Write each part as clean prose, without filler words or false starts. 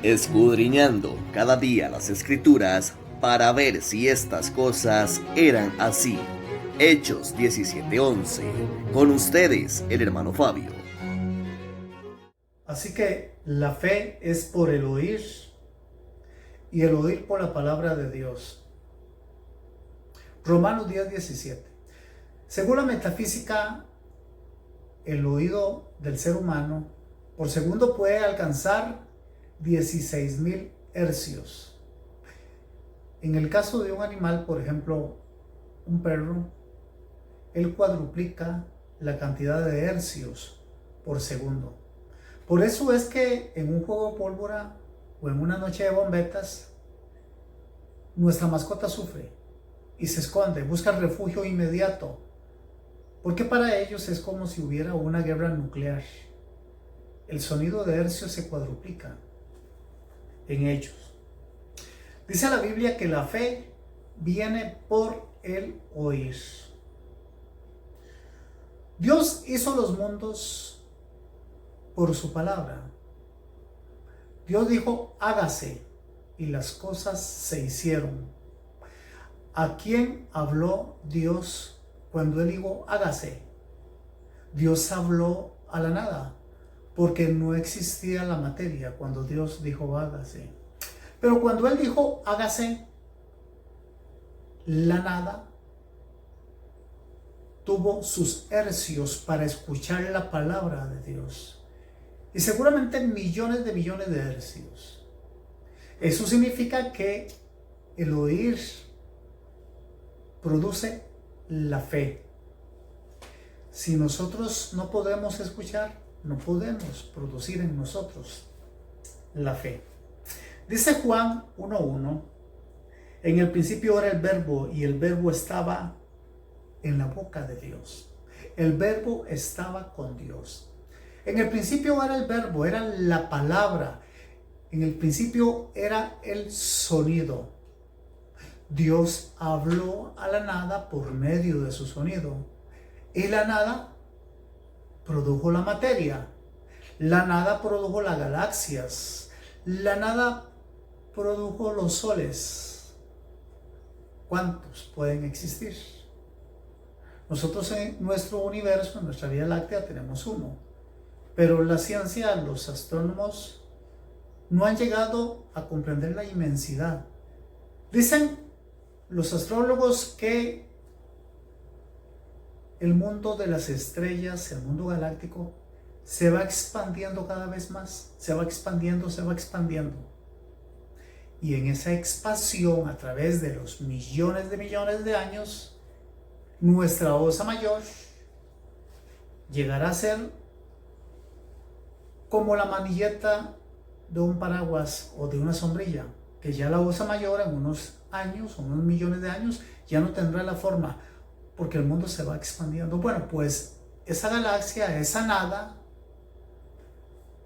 escudriñando cada día las Escrituras para ver si estas cosas eran así. Hechos 17:11. Con ustedes, el hermano Fabio. Así que la fe es por el oír y el oír por la palabra de Dios. Romanos 10:17. Según la metafísica, el oído del ser humano por segundo puede alcanzar 16.000 hercios. En el caso de un animal, por ejemplo, un perro, él cuadruplica la cantidad de hercios por segundo. Por eso es que en un juego de pólvora o en una noche de bombetas, nuestra mascota sufre y se esconde, busca refugio inmediato, porque para ellos es como si hubiera una guerra nuclear. El sonido de hercios se cuadruplica en ellos. Dice la Biblia que la fe viene por el oír. Dios hizo los mundos por su palabra. Dios dijo, hágase, y las cosas se hicieron. ¿A quién habló Dios cuando Él dijo, hágase? Dios habló a la nada, porque no existía la materia cuando Dios dijo, hágase. Pero cuando Él dijo, hágase, la nada tuvo sus hercios para escuchar la palabra de Dios. Y seguramente millones de hercios. Eso significa que el oír produce la fe. Si nosotros no podemos escuchar, no podemos producir en nosotros la fe. Dice Juan 1:1, en el principio era el verbo y el verbo estaba en la boca de Dios. El verbo estaba con Dios. En el principio era el verbo, era la palabra. En el principio era el sonido. Dios habló a la nada por medio de su sonido. Y la nada produjo la materia. La nada produjo las galaxias. La nada produjo los soles. ¿Cuántos pueden existir? Nosotros en nuestro universo, en nuestra Vía Láctea, tenemos uno. Pero la ciencia, los astrónomos, no han llegado a comprender la inmensidad. Dicen los astrólogos que el mundo de las estrellas, el mundo galáctico, se va expandiendo cada vez más. Se va expandiendo, se va expandiendo. Y en esa expansión, a través de los millones de años, nuestra Osa Mayor llegará a ser como la manilleta de un paraguas o de una sombrilla, que ya la Osa Mayor en unos años, o unos millones de años, ya no tendrá la forma, porque el mundo se va expandiendo. Bueno, pues esa galaxia, esa nada,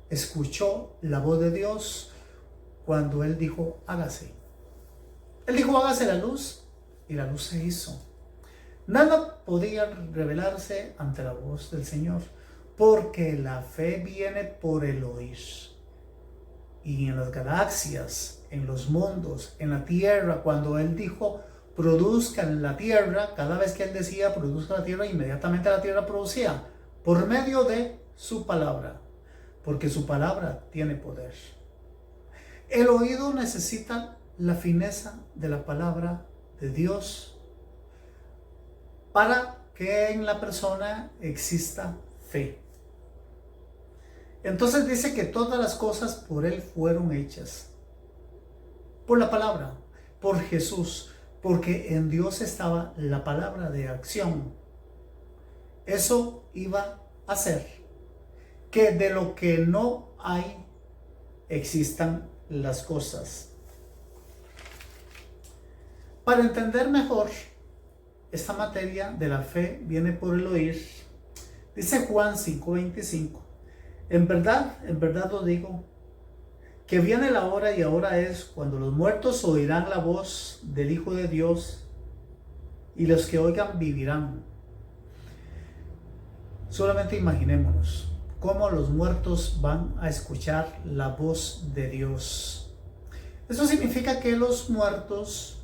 escuchó la voz de Dios cuando Él dijo, hágase. Él dijo, hágase la luz, y la luz se hizo. Nada podía revelarse ante la voz del Señor, porque la fe viene por el oír. Y en las galaxias, en los mundos, en la tierra, cuando Él dijo, produzca en la tierra, cada vez que Él decía, produzca la tierra, inmediatamente la tierra producía, por medio de su palabra, porque su palabra tiene poder. El oído necesita la fineza de la palabra de Dios para que en la persona exista fe. Entonces dice que todas las cosas por Él fueron hechas. Por la palabra, por Jesús, porque en Dios estaba la palabra de acción. Eso iba a hacer que de lo que no hay existan las cosas. Para entender mejor esta materia de la fe viene por el oír. Dice Juan 5:25. En verdad os digo, que viene la hora y ahora es cuando los muertos oirán la voz del Hijo de Dios y los que oigan vivirán. Solamente imaginémonos cómo los muertos van a escuchar la voz de Dios. Eso significa que los muertos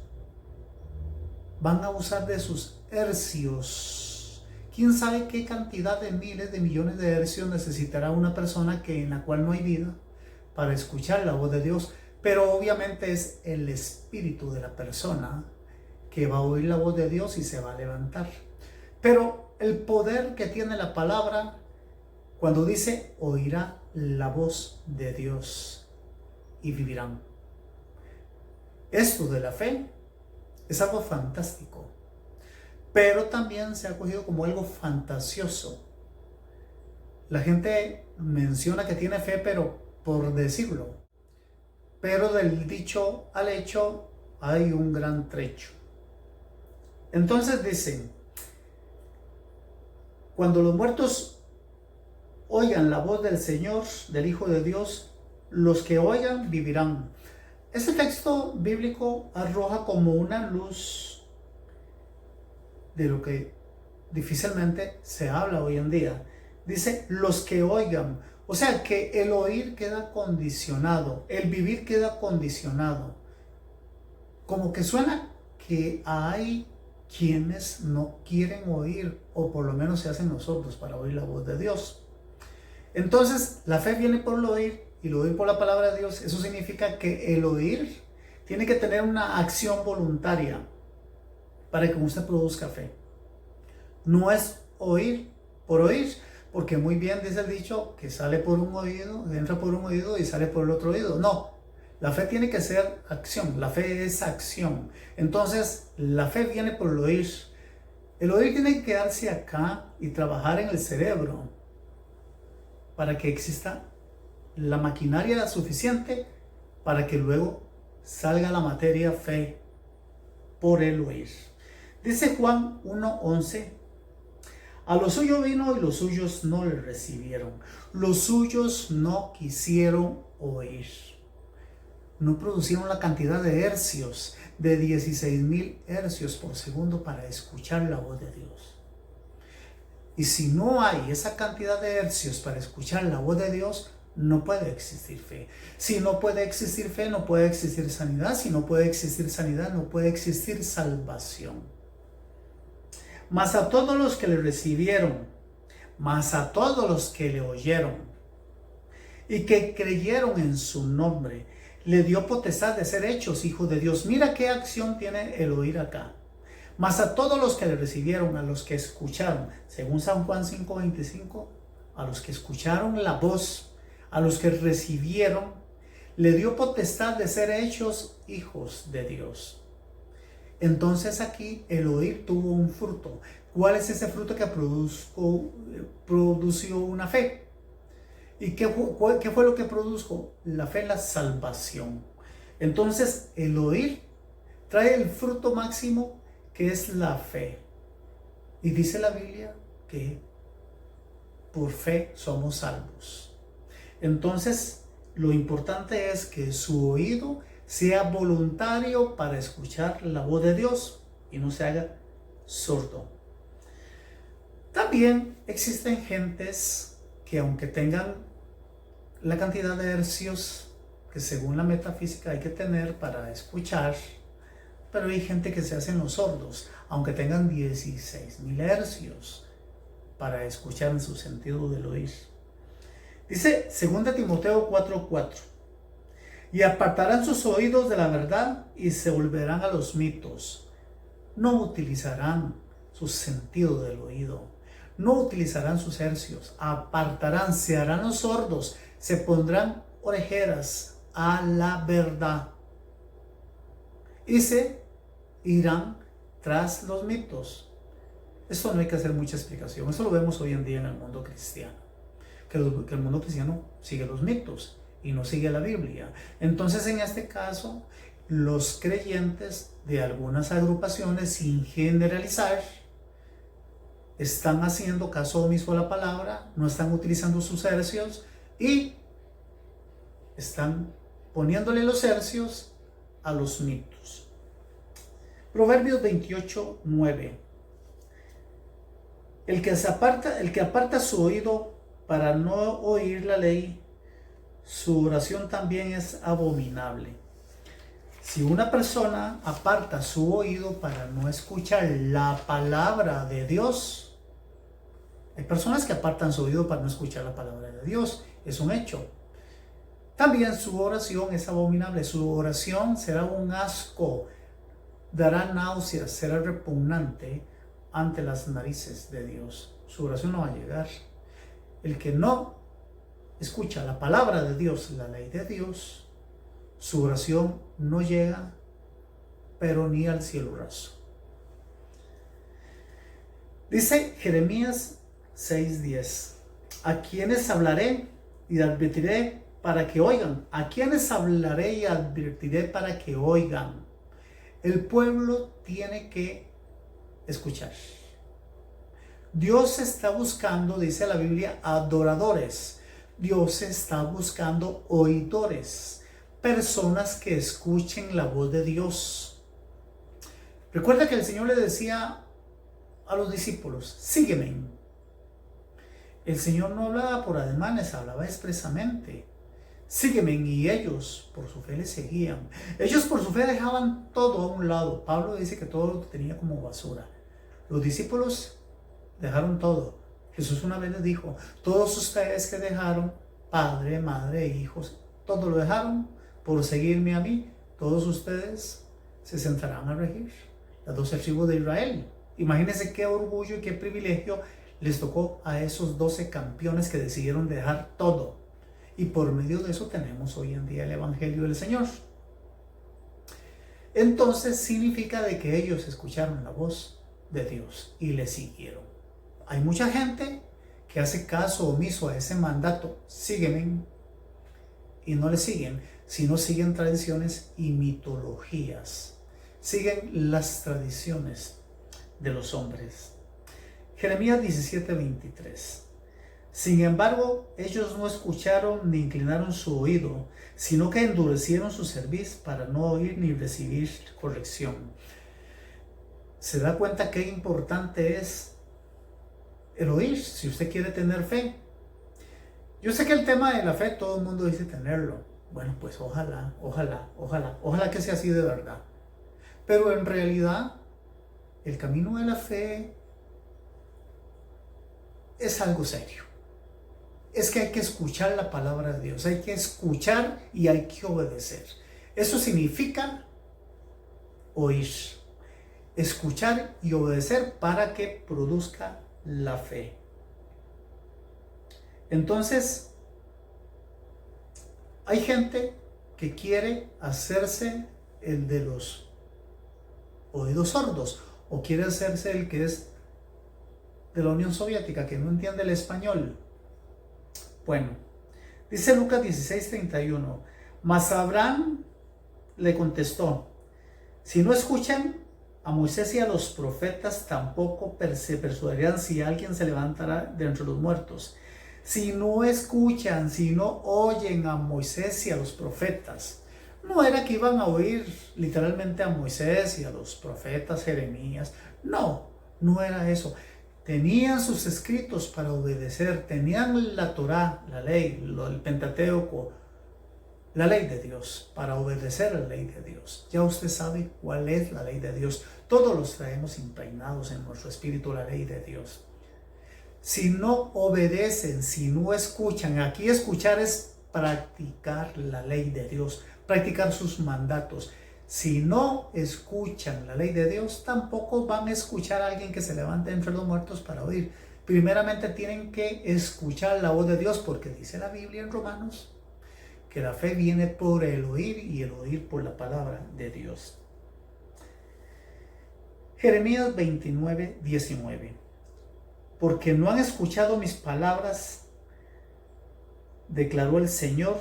van a usar de sus hercios. ¿Quién sabe qué cantidad de miles de millones de hercios necesitará una persona en la cual no hay vida para escuchar la voz de Dios? Pero obviamente es el espíritu de la persona que va a oír la voz de Dios y se va a levantar. Pero el poder que tiene la palabra cuando dice oirá la voz de Dios y vivirán. Esto de la fe es algo fantástico, pero también se ha cogido como algo fantasioso. La gente menciona que tiene fe, pero por decirlo. Pero del dicho al hecho hay un gran trecho. Entonces dicen, cuando los muertos oigan la voz del Señor, del Hijo de Dios, los que oigan vivirán. Este texto bíblico arroja como una luz de lo que difícilmente se habla hoy en día. Dice, los que oigan. O sea que el oír queda condicionado, el vivir queda condicionado. Como que suena que hay quienes no quieren oír, o por lo menos se hacen nosotros para oír la voz de Dios. Entonces, la fe viene por el oír y el oír por la palabra de Dios. Eso significa que el oír tiene que tener una acción voluntaria para que usted produzca fe. No es oír por oír, porque muy bien dice el dicho que sale por un oído, entra por un oído y sale por el otro oído. No, la fe tiene que ser acción, la fe es acción. Entonces, la fe viene por el oír. El oír tiene que quedarse acá y trabajar en el cerebro para que exista la maquinaria suficiente para que luego salga la materia fe por el oír. Dice Juan 1:11, a lo suyo vino y los suyos no le recibieron. Los suyos no quisieron oír. No producieron la cantidad de hercios, de 16,000 hercios por segundo para escuchar la voz de Dios. Y si no hay esa cantidad de hercios para escuchar la voz de Dios, no puede existir fe. Si no puede existir fe, no puede existir sanidad. Si no puede existir sanidad, no puede existir salvación. Mas a todos los que le recibieron, mas a todos los que le oyeron y que creyeron en su nombre, le dio potestad de ser hechos hijos de Dios. Mira qué acción tiene el oír acá. Mas a todos los que le recibieron, a los que escucharon, según San Juan 5:25, a los que escucharon la voz, a los que recibieron, le dio potestad de ser hechos hijos de Dios. Entonces aquí el oír tuvo un fruto. ¿Cuál es ese fruto que produció una fe? ¿Y qué fue lo que produjo? La fe, la salvación. Entonces el oír trae el fruto máximo, que es la fe. Y dice la Biblia que por fe somos salvos. Entonces lo importante es que su oído sea voluntario para escuchar la voz de Dios y no se haga sordo. También existen gentes que, aunque tengan la cantidad de hercios que según la metafísica hay que tener para escuchar, pero hay gente que se hacen los sordos, aunque tengan 16,000 hercios para escuchar en su sentido del oír. Dice 2 Timoteo 4:4, y apartarán sus oídos de la verdad y se volverán a los mitos. No utilizarán su sentido del oído, no utilizarán sus hercios, apartarán, se harán los sordos, se pondrán orejeras a la verdad y se irán tras los mitos. Esto no hay que hacer mucha explicación. Esto lo vemos hoy en día en el mundo cristiano, que el mundo cristiano sigue los mitos y no sigue la Biblia. Entonces, en este caso, los creyentes de algunas agrupaciones, sin generalizar, están haciendo caso omiso a la palabra, no están utilizando sus hercios y están poniéndole los hercios a los mitos. Proverbios 28:9. El que aparta su oído para no oír la ley, su oración también es abominable. Si una persona aparta su oído para no escuchar la palabra de Dios, hay personas que apartan su oído para no escuchar la palabra de Dios, es un hecho. También su oración es abominable, su oración será un asco, dará náuseas, será repugnante ante las narices de Dios. Su oración no va a llegar. El que no escucha la palabra de Dios, la ley de Dios, su oración no llega, pero ni al cielo raso. Dice Jeremías 6:10, a quienes hablaré y advertiré para que oigan. A quienes hablaré y advertiré para que oigan. El pueblo tiene que escuchar. Dios está buscando, dice la Biblia, adoradores. Dios está buscando oidores, personas que escuchen la voz de Dios. Recuerda que el Señor le decía a los discípulos, sígueme. El Señor no hablaba por ademanes, hablaba expresamente. Sígueme, y ellos por su fe le seguían. Ellos por su fe dejaban todo a un lado. Pablo dice que todo lo tenía como basura. Los discípulos dejaron todo. Jesús una vez les dijo, todos ustedes que dejaron padre, madre, hijos, todo lo dejaron por seguirme a mí, todos ustedes se sentarán a regir las 12 tribus de Israel. Imagínense qué orgullo y qué privilegio les tocó a esos 12 campeones que decidieron dejar todo. Y por medio de eso tenemos hoy en día el Evangelio del Señor. Entonces significa de que ellos escucharon la voz de Dios y le siguieron. Hay mucha gente que hace caso omiso a ese mandato, sígueme, y no le siguen, sino siguen tradiciones y mitologías. Siguen las tradiciones de los hombres. Jeremías 17:23. Sin embargo, ellos no escucharon ni inclinaron su oído, sino que endurecieron su cerviz para no oír ni recibir corrección. ¿Se da cuenta qué importante es el oír si usted quiere tener fe? Yo sé que el tema de la fe todo el mundo dice tenerlo. Bueno, pues ojalá que sea así de verdad. Pero en realidad, el camino de la fe es algo serio. Es que hay que escuchar la palabra de Dios, hay que escuchar y hay que obedecer. Eso significa oír, escuchar y obedecer para que produzca la fe. Entonces, hay gente que quiere hacerse el de los oídos sordos o quiere hacerse el que es de la Unión Soviética, que no entiende el español. Bueno, dice Lucas 16:31, mas Abraham le contestó, si no escuchan a Moisés y a los profetas, tampoco se persuadirán si alguien se levantará de entre los muertos. Si no escuchan, si no oyen a Moisés y a los profetas, no era que iban a oír literalmente a Moisés y a los profetas, Jeremías, no era eso. Tenían sus escritos para obedecer, tenían la Torá, la ley, el Pentateuco, la ley de Dios, para obedecer la ley de Dios. Ya usted sabe cuál es la ley de Dios. Todos los traemos impregnados en nuestro espíritu la ley de Dios. Si no obedecen, si no escuchan, aquí escuchar es practicar la ley de Dios, practicar sus mandatos. Si no escuchan la ley de Dios, tampoco van a escuchar a alguien que se levante entre los muertos para oír. Primeramente tienen que escuchar la voz de Dios, porque dice la Biblia en Romanos que la fe viene por el oír y el oír por la palabra de Dios. Jeremías 29:19. Porque no han escuchado mis palabras, declaró el Señor,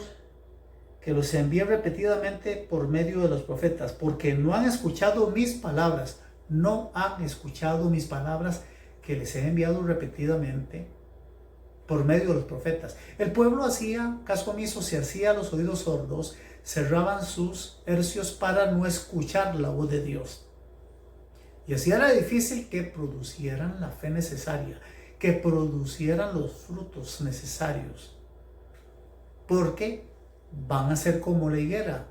que los envié repetidamente por medio de los profetas, porque no han escuchado mis palabras, no han escuchado mis palabras que les he enviado repetidamente por medio de los profetas. El pueblo hacía caso omiso, se hacía los oídos sordos, cerraban sus hercios para no escuchar la voz de Dios. Y así era difícil que producieran la fe necesaria, que producieran los frutos necesarios, porque van a ser como la higuera,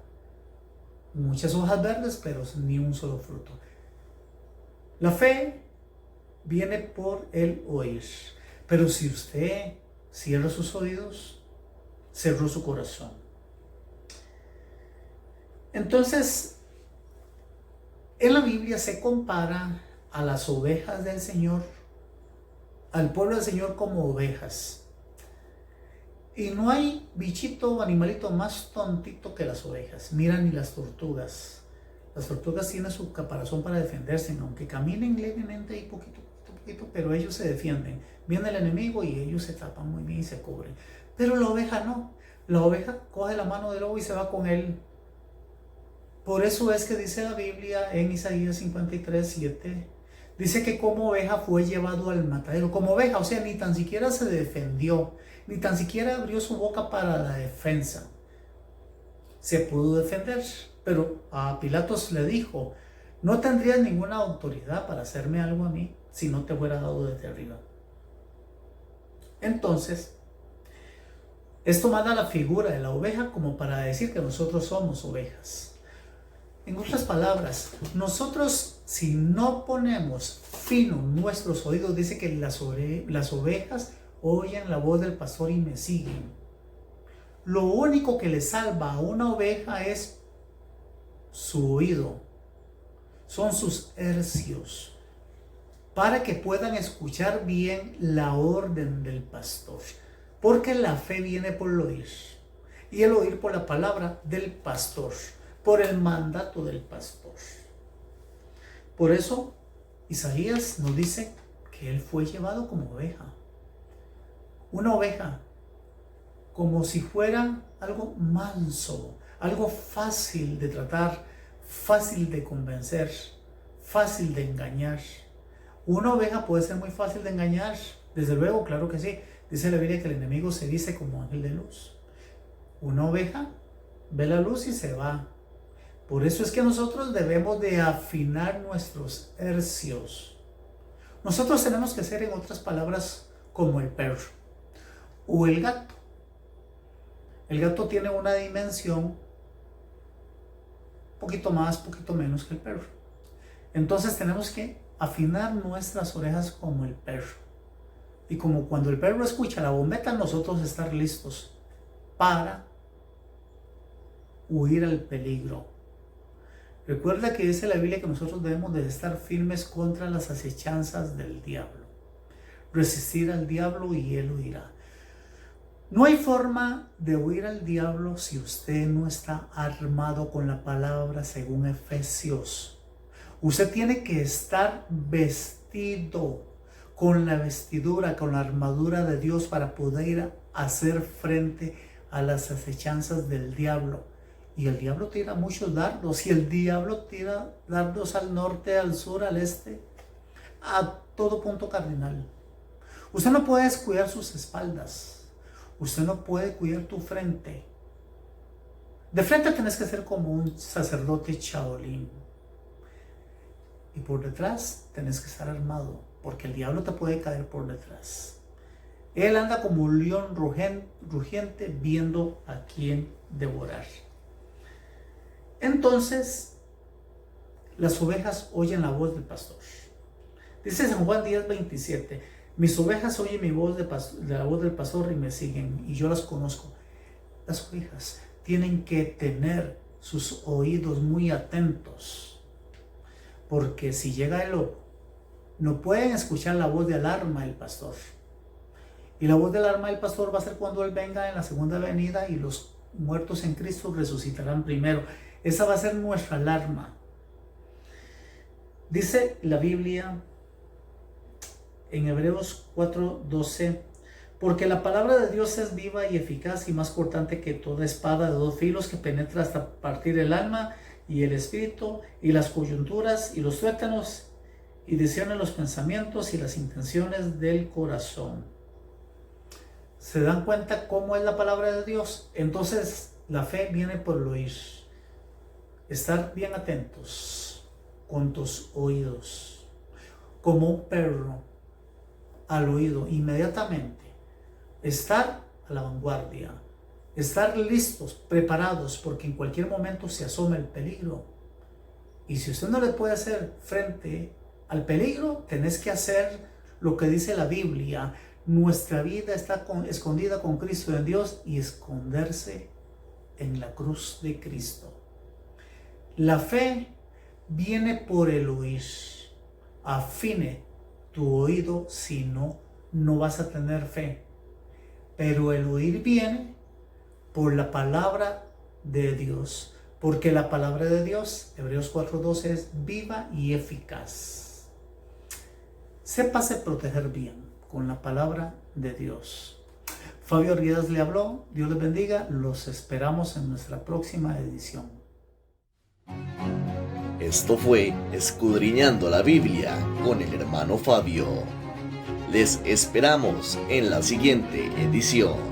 muchas hojas verdes, pero ni un solo fruto. La fe viene por el oír, pero si usted cierra sus oídos, cerró su corazón. Entonces, en la Biblia se compara a las ovejas del Señor, al pueblo del Señor como ovejas. Y no hay bichito o animalito más tontito que las ovejas. Mira, ni las tortugas. Las tortugas tienen su caparazón para defenderse, aunque caminen levemente y poquito, pero ellos se defienden. Viene el enemigo y ellos se tapan muy bien y se cubren. Pero la oveja no. La oveja coge la mano del lobo y se va con él. Por eso es que dice la Biblia en Isaías 53:7, dice que como oveja fue llevado al matadero. Como oveja, o sea, ni tan siquiera se defendió, ni tan siquiera abrió su boca para la defensa. Se pudo defender, pero a Pilatos le dijo: no tendrías ninguna autoridad para hacerme algo a mí si no te fuera dado desde arriba. Entonces, esto manda la figura de la oveja como para decir que nosotros somos ovejas. En otras palabras, nosotros, si no ponemos fino nuestros oídos, dice que las ovejas oyen la voz del pastor y me siguen. Lo único que le salva a una oveja es su oído, son sus hercios, para que puedan escuchar bien la orden del pastor. Porque la fe viene por el oír, y el oír por la palabra del pastor, por el mandato del pastor. Por eso Isaías nos dice que él fue llevado como oveja. Una oveja, como si fuera algo manso, algo fácil de tratar, fácil de convencer, fácil de engañar. Una oveja puede ser muy fácil de engañar, desde luego, claro que sí. Dice la Biblia que el enemigo se dice como ángel de luz. Una oveja ve la luz y se va. Por eso es que nosotros debemos de afinar nuestros hercios. Nosotros tenemos que ser, en otras palabras, como el perro o el gato. El gato tiene una dimensión poquito más, poquito menos que el perro. Entonces tenemos que afinar nuestras orejas como el perro. Y como cuando el perro escucha la bombeta, nosotros estar listos para huir al peligro. Recuerda que dice la Biblia que nosotros debemos de estar firmes contra las acechanzas del diablo. Resistir al diablo y él huirá. No hay forma de huir al diablo si usted no está armado con la palabra según Efesios. Usted tiene que estar vestido con la vestidura, con la armadura de Dios para poder hacer frente a las acechanzas del diablo. Y el diablo tira muchos dardos, y el diablo tira dardos al norte, al sur, al este, a todo punto cardinal. Usted no puede descuidar sus espaldas, usted no puede cuidar tu frente. De frente tienes que ser como un sacerdote Shaolin, y por detrás tienes que estar armado, porque el diablo te puede caer por detrás. Él anda como un león rugiente viendo a quién devorar. Entonces, las ovejas oyen la voz del pastor. Dice San Juan 10:27, mis ovejas oyen mi voz de la voz del pastor y me siguen, y yo las conozco. Las ovejas tienen que tener sus oídos muy atentos, porque si llega el lobo, no pueden escuchar la voz de alarma del pastor. Y la voz de alarma del pastor va a ser cuando él venga en la segunda venida y los muertos en Cristo resucitarán primero. Esa va a ser nuestra alarma. Dice la Biblia en Hebreos 4:12, porque la palabra de Dios es viva y eficaz y más cortante que toda espada de dos filos, que penetra hasta partir el alma y el espíritu y las coyunturas y los tuétanos, y discierne los pensamientos y las intenciones del corazón. ¿Se dan cuenta cómo es la palabra de Dios? Entonces la fe viene por el oír. Estar bien atentos con tus oídos, como un perro al oído inmediatamente. Estar a la vanguardia, estar listos, preparados, porque en cualquier momento se asoma el peligro. Y si usted no le puede hacer frente al peligro, tenés que hacer lo que dice la Biblia. Nuestra vida está escondida con Cristo en Dios, y esconderse en la cruz de Cristo. La fe viene por el oír. Afine tu oído, si no, no vas a tener fe. Pero el oír viene por la palabra de Dios, porque la palabra de Dios, Hebreos 4:12, es viva y eficaz. Sépase proteger bien con la palabra de Dios. Fabio Arguedas le habló. Dios les bendiga. Los esperamos en nuestra próxima edición. Esto fue Escudriñando la Biblia con el hermano Fabio. Les esperamos en la siguiente edición.